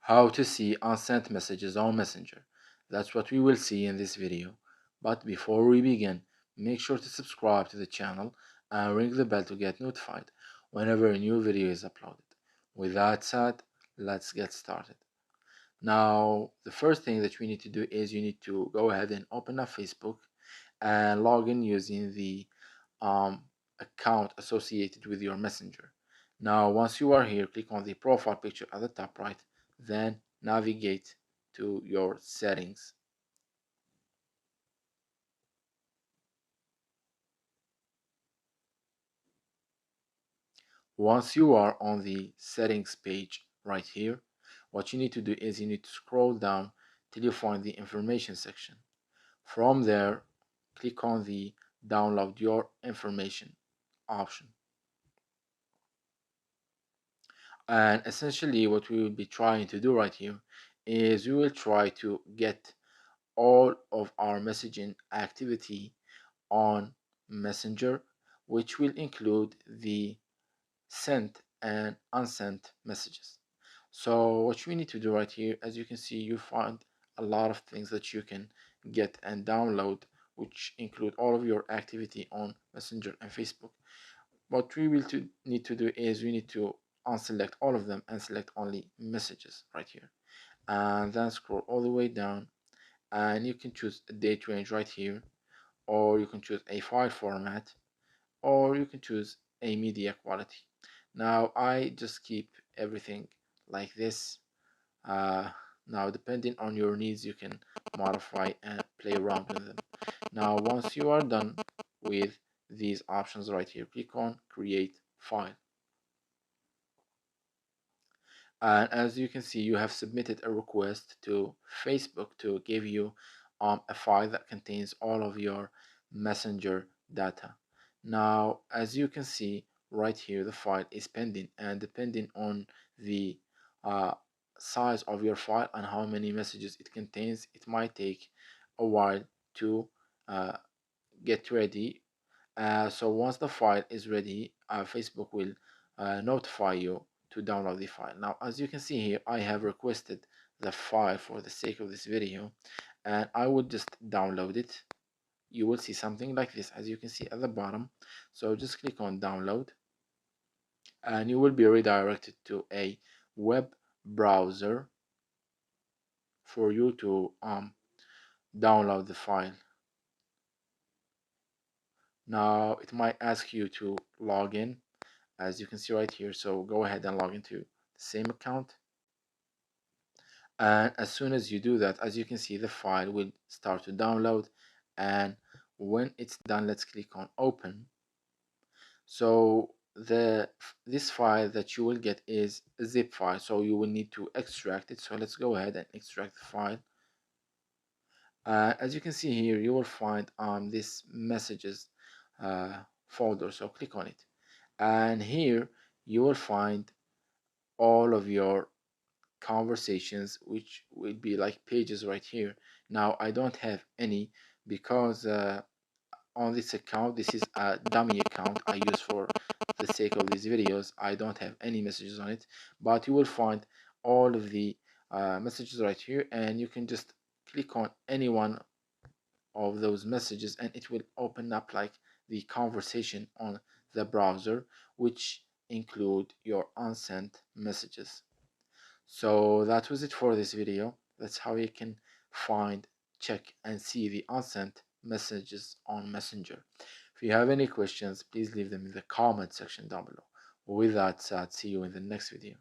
How to see unsent messages on Messenger. That's what we will see in this video. But before we begin, make sure to subscribe to the channel and ring the bell to get notified whenever a new video is uploaded. With that said, let's get started. Now, the first thing that we need to do is you need to go ahead and open up Facebook and log in using the account associated with your messenger. Now, once you are here, click on the profile picture at the top right, then navigate to your settings. Once you are on the settings page right here, what you need to do is you need to scroll down till you find the information section. From there, click on the download your information option. And essentially what we will be trying to do right here is we will try to get all of our messaging activity on Messenger, which will include the sent and unsent messages. So what we need to do right here, as you can see, you find a lot of things that you can get and download, which include all of your activity on Messenger and Facebook. What we will need to do is we need to unselect all of them and select only messages right here, and then scroll all the way down, and you can choose a date range right here, or you can choose a file format, or you can choose a media quality. Now I just keep everything like this. uh, Now depending on your needs you can modify and play around with them. Now once you are done with these options right here, click on create file, and as you can see you have submitted a request to Facebook to give you a file that contains all of your messenger data. Now as you can see right here, the file is pending, and depending on the uh, size of your file and how many messages it contains, it might take a while to uh, get ready. So once the file is ready, Facebook will notify you to download the file. Now, as you can see here, I have requested the file for the sake of this video, and I would just download it. You will see something like this, as you can see at the bottom. So just click on download, and you will be redirected to a web browser for you to download the file. Now, it might ask you to log in, as you can see right here, so go ahead and log into the same account, and as soon as you do that, as you can see, the file will start to download, and when it's done, let's click on open. So this file that you will get is a zip file, so you will need to extract it. So let's go ahead and extract the file. As you can see here, you will find this messages folder, so click on it, and here you will find all of your conversations, which will be like pages right here. Now I don't have any because on this account, this is a dummy account I use for the sake of these videos. I don't have any messages on it, but you will find all of the messages right here, and you can just click on any one of those messages and it will open up like the conversation on the browser, which include your unsent messages. So that was it for this video. That's how you can find, check, and see the unsent messages on Messenger. If you have any questions, please leave them in the comment section down below. With that said, see you in the next video.